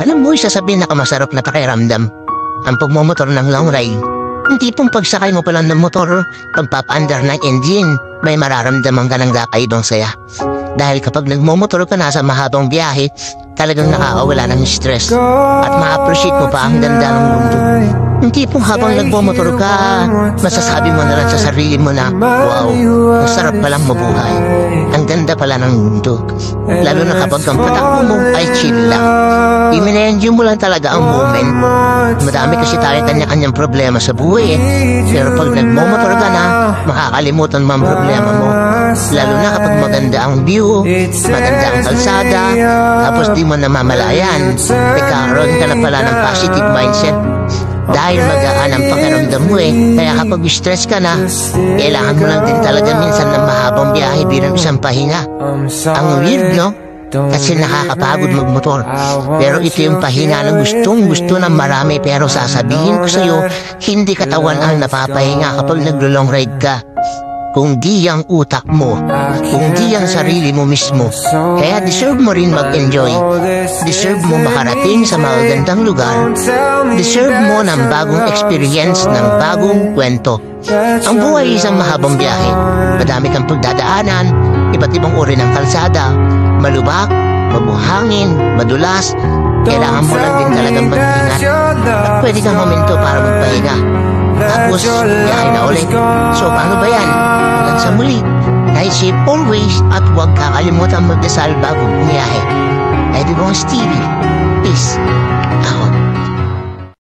Alam mo, isa sa pinakamasarap na pakiramdam ang pagmumotor ng long ride. Yung tipong pagsakay mo pa lang ng motor, pagpapaandar ng engine, may mararamdaman ka ng kakaibang saya. Dahil kapag nagmumotor ka na sa mahabang biyahe, talagang nakakawala ng stress at ma-appreciate mo pa ang ganda ng mundo. Yung tipong habang nagmumotor ka, masasabi mo na lang sa sarili mo na, wow, ang sarap palang mabuhay. Ang ganda pala ng mundo. Lalo na kapag ang patakbo mo ay chill lang. I-enjoy mo lang talaga ang moment. Madami kasi tayo kanya-kanyang problema sa buhay Pero pag nagmumotor ka na, makakalimutan mo ang problema mo. Lalo na kapag maganda ang view, maganda ang kalsada, tapos di mo namamalayan, nagkakaroon ka na pala ng positive mindset. Dahil magaan ang pakiramdam mo Kaya kapag stress ka na, kailangan mo lang din talaga minsan ng mahabang biyahe bilang isang pahinga. Ang weird, no? Kasi nakakapagod magmotor. Pero ito yung pahinga na gustong-gusto ng marami. Pero sasabihin ko sa'yo, hindi katawan ang napapahinga kapag naglo-long ride ka. Kung di ang utak mo, kung di ang sarili mo mismo. Kaya deserve mo rin mag-enjoy. Deserve mo makarating sa magagandang lugar. Deserve mo ng bagong experience, ng bagong kwento. Ang buhay ay isang mahabang biyahe. Madami kang pagdadaanan, iba't ibang uri ng kalsada, malubak, mabuhangin, madulas. Kailangan mo lang din talagang mag-ingat. At pwede kang momento para magpahinga. Tapos, biyahe na ulit. So, paano ba yan? Hanggang sa muli, ride safe always at huwag kakalimutan magdasal bago bumiyahe. Everyone's TV. Peace. Out.